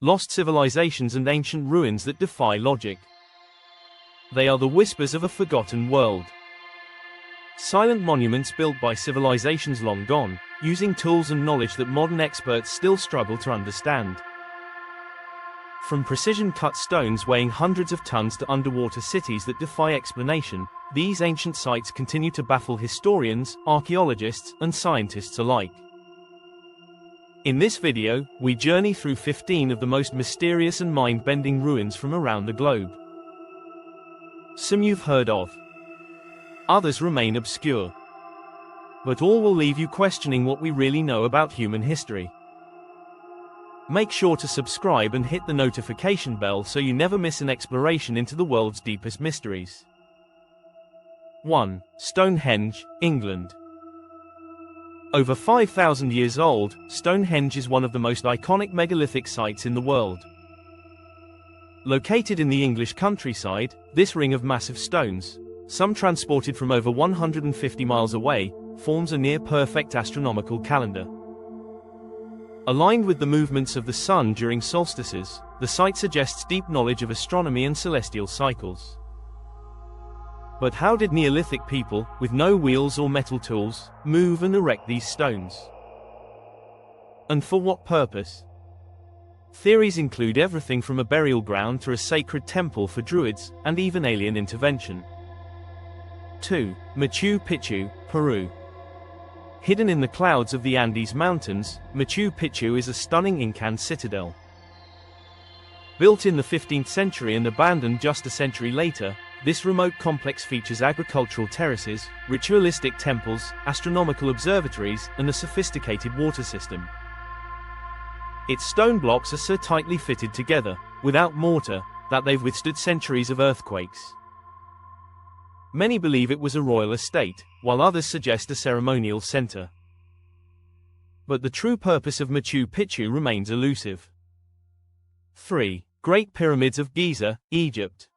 lost civilizations and ancient ruins that defy logic. They are the whispers of a forgotten world. Silent monuments built by civilizations long gone, using tools and knowledge that modern experts still struggle to understand. From precision-cut stones weighing hundreds of tons to underwater cities that defy explanation, these ancient sites continue to baffle historians, archaeologists, and scientists alike. In this video, we journey through 15 of the most mysterious and mind-bending ruins from around the globe. Some you've heard of. Others remain obscure. But all will leave you questioning what we really know about human history. Make sure to subscribe and hit the notification bell so you never miss an exploration into the world's deepest mysteries. 1. Stonehenge, England. Over 5,000 years old, Stonehenge is one of the most iconic megalithic sites in the world. Located in the English countryside, this ring of massive stones, some transported from over 150 miles away, forms a near-perfect astronomical calendar. Aligned with the movements of the sun during solstices, the site suggests deep knowledge of astronomy and celestial cycles. But how did Neolithic people, with no wheels or metal tools, move and erect these stones? And for what purpose? Theories include everything from a burial ground to a sacred temple for druids, and even alien intervention. 2. Machu Picchu, Peru. Hidden in the clouds of the Andes Mountains, Machu Picchu is a stunning Incan citadel. Built in the 15th century and abandoned just a century later, this remote complex features agricultural terraces, ritualistic temples, astronomical observatories, and a sophisticated water system. Its stone blocks are so tightly fitted together, without mortar, that they've withstood centuries of earthquakes. Many believe it was a royal estate, while others suggest a ceremonial center. But the true purpose of Machu Picchu remains elusive. 3. Great Pyramids of Giza, Egypt.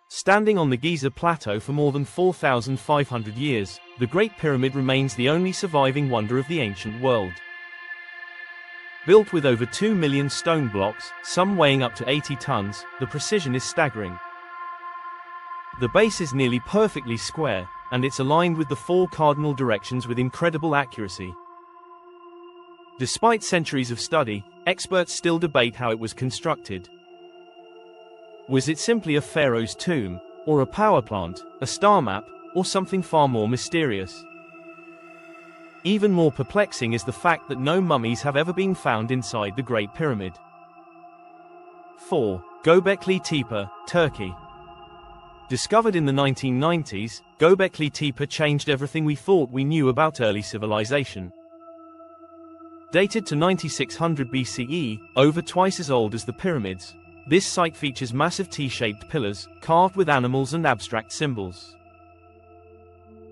Standing on the Giza Plateau for more than 4,500 years, the Great Pyramid remains the only surviving wonder of the ancient world. Built with over 2 million stone blocks, some weighing up to 80 tons, the precision is staggering. The base is nearly perfectly square, and it's aligned with the 4 cardinal directions with incredible accuracy. Despite centuries of study, experts still debate how it was constructed. Was it simply a pharaoh's tomb, or a power plant, a star map, or something far more mysterious? Even more perplexing is the fact that no mummies have ever been found inside the Great Pyramid. 4. Göbekli Tepe, Turkey. Discovered in the 1990s, Göbekli Tepe changed everything we thought we knew about early civilization. Dated to 9600 BCE, over twice as old as the pyramids, this site features massive T-shaped pillars, carved with animals and abstract symbols.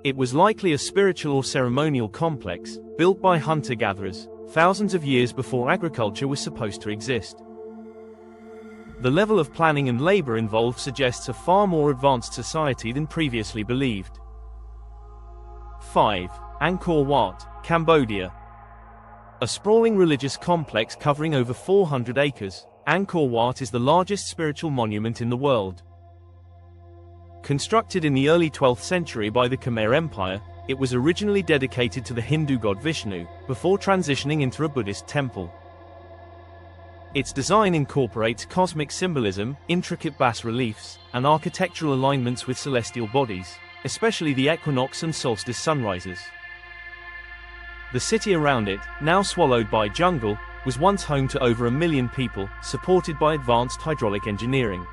It was likely a spiritual or ceremonial complex, built by hunter-gatherers, thousands of years before agriculture was supposed to exist. The level of planning and labor involved suggests a far more advanced society than previously believed. 5. Angkor Wat, Cambodia. A sprawling religious complex covering over 400 acres, Angkor Wat is the largest spiritual monument in the world. Constructed in the early 12th century by the Khmer Empire, it was originally dedicated to the Hindu god Vishnu, before transitioning into a Buddhist temple. Its design incorporates cosmic symbolism, intricate bas-reliefs, and architectural alignments with celestial bodies, especially the equinox and solstice sunrises. The city around it, now swallowed by jungle, was once home to over 1 million people, supported by advanced hydraulic engineering.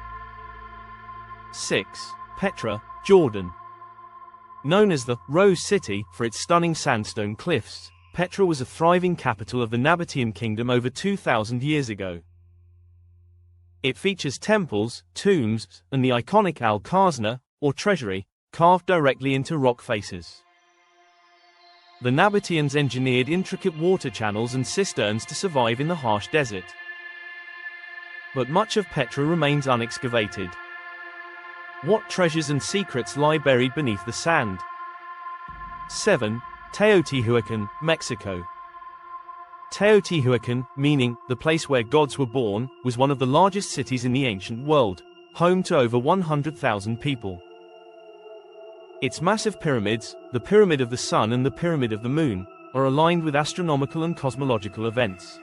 6. Petra, Jordan. Known as the Rose City for its stunning sandstone cliffs, Petra was a thriving capital of the Nabatean kingdom over 2,000 years ago. It features temples, tombs, and the iconic Al-Khazna, or treasury, carved directly into rock faces. The Nabateans engineered intricate water channels and cisterns to survive in the harsh desert. But much of Petra remains unexcavated. What treasures and secrets lie buried beneath the sand? 7. Teotihuacan, Mexico. Teotihuacan, meaning the place where gods were born, was one of the largest cities in the ancient world, home to over 100,000 people. Its massive pyramids, the Pyramid of the Sun and the Pyramid of the Moon, are aligned with astronomical and cosmological events.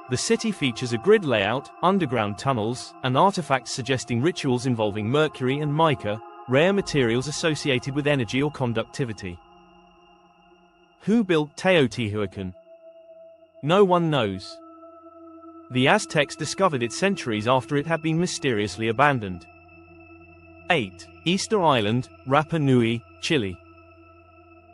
The city features a grid layout, underground tunnels, and artifacts suggesting rituals involving mercury and mica, rare materials associated with energy or conductivity. Who built Teotihuacan? No one knows. The Aztecs discovered it centuries after it had been mysteriously abandoned. 8. Easter Island, Rapa Nui, Chile.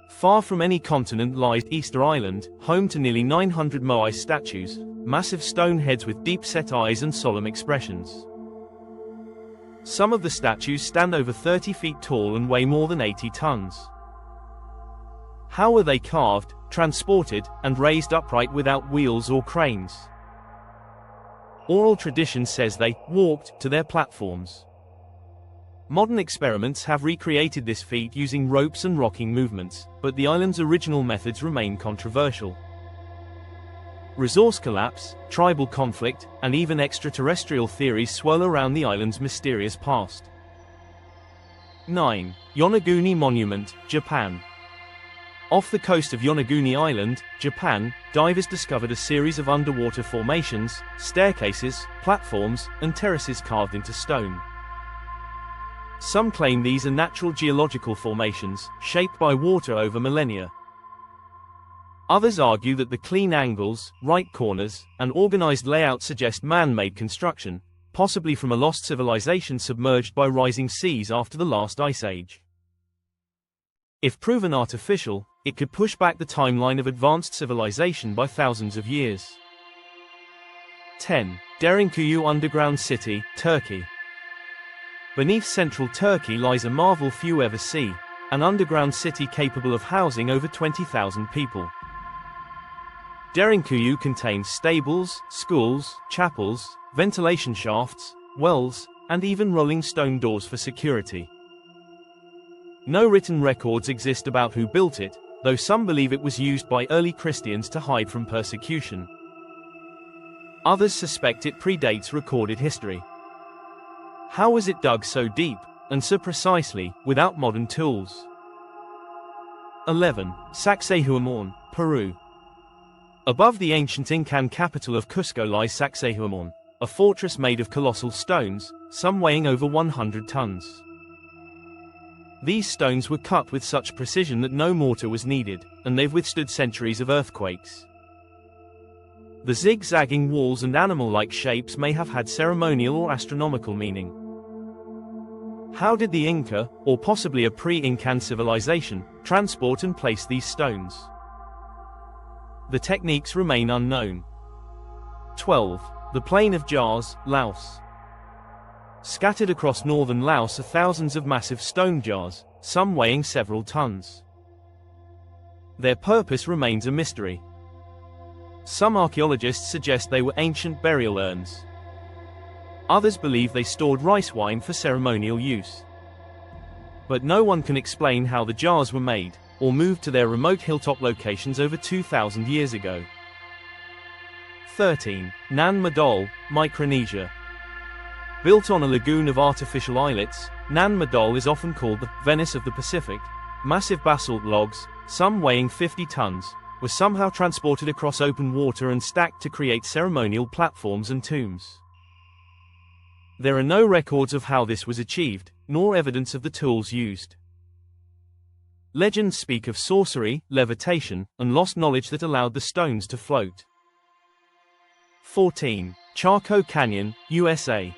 Far from any continent lies Easter Island, home to nearly 900 Moai statues, massive stone heads with deep-set eyes and solemn expressions. Some of the statues stand over 30 feet tall and weigh more than 80 tons. How were they carved, transported, and raised upright without wheels or cranes? Oral tradition says they walked to their platforms. Modern experiments have recreated this feat using ropes and rocking movements, but the island's original methods remain controversial. Resource collapse, tribal conflict, and even extraterrestrial theories swirl around the island's mysterious past. 9. Yonaguni Monument, Japan. Off the coast of Yonaguni Island, Japan, divers discovered a series of underwater formations, staircases, platforms, and terraces carved into stone. Some claim these are natural geological formations, shaped by water over millennia. Others argue that the clean angles, right corners, and organized layout suggest man-made construction, possibly from a lost civilization submerged by rising seas after the last ice age. If proven artificial, it could push back the timeline of advanced civilization by thousands of years. 10. Derinkuyu Underground City, Turkey. Beneath central Turkey lies a marvel few ever see, an underground city capable of housing over 20,000 people. Derinkuyu contains stables, schools, chapels, ventilation shafts, wells, and even rolling stone doors for security. No written records exist about who built it, though some believe it was used by early Christians to hide from persecution. Others suspect it predates recorded history. How was it dug so deep, and so precisely, without modern tools? 11. Sacsayhuamán, Peru. Above the ancient Incan capital of Cusco lies Sacsayhuamán, a fortress made of colossal stones, some weighing over 100 tons. These stones were cut with such precision that no mortar was needed, and they've withstood centuries of earthquakes. The zigzagging walls and animal-like shapes may have had ceremonial or astronomical meaning. How did the Inca, or possibly a pre-Incan civilization, transport and place these stones? The techniques remain unknown. 12. The Plain of Jars, Laos. Scattered across northern Laos are thousands of massive stone jars, some weighing several tons. Their purpose remains a mystery. Some archaeologists suggest they were ancient burial urns. Others believe they stored rice wine for ceremonial use. But no one can explain how the jars were made, or moved to their remote hilltop locations over 2,000 years ago. 13. Nan Madol, Micronesia. Built on a lagoon of artificial islets, Nan Madol is often called the Venice of the Pacific. Massive basalt logs, some weighing 50 tons, were somehow transported across open water and stacked to create ceremonial platforms and tombs. There are no records of how this was achieved, nor evidence of the tools used. Legends speak of sorcery, levitation, and lost knowledge that allowed the stones to float. 14. Chaco Canyon, USA.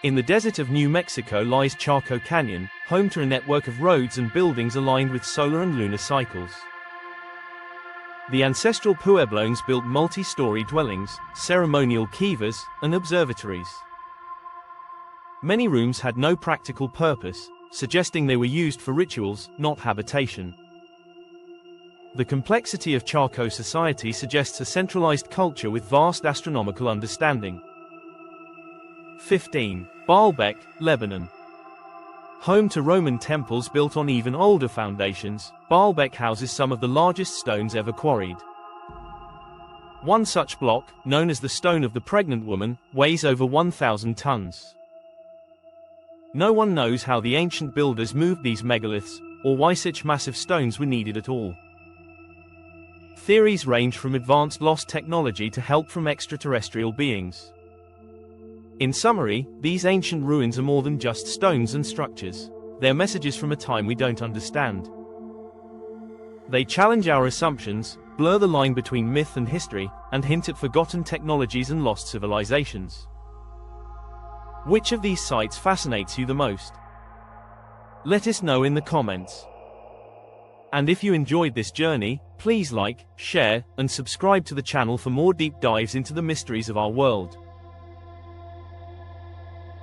In the desert of New Mexico lies Chaco Canyon, home to a network of roads and buildings aligned with solar and lunar cycles. The ancestral Pueblones built multi-story dwellings, ceremonial kivas, and observatories. Many rooms had no practical purpose, suggesting they were used for rituals, not habitation. The complexity of Chaco society suggests a centralized culture with vast astronomical understanding. 15. Baalbek, Lebanon. Home to Roman temples built on even older foundations, Baalbek houses some of the largest stones ever quarried. One such block, known as the Stone of the Pregnant Woman, weighs over 1,000 tons. No one knows how the ancient builders moved these megaliths, or why such massive stones were needed at all. Theories range from advanced lost technology to help from extraterrestrial beings. In summary, these ancient ruins are more than just stones and structures. They're messages from a time we don't understand. They challenge our assumptions, blur the line between myth and history, and hint at forgotten technologies and lost civilizations. Which of these sites fascinates you the most? Let us know in the comments. And if you enjoyed this journey, please like, share, and subscribe to the channel for more deep dives into the mysteries of our world.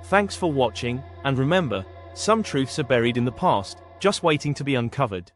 Thanks for watching, and remember, some truths are buried in the past, just waiting to be uncovered.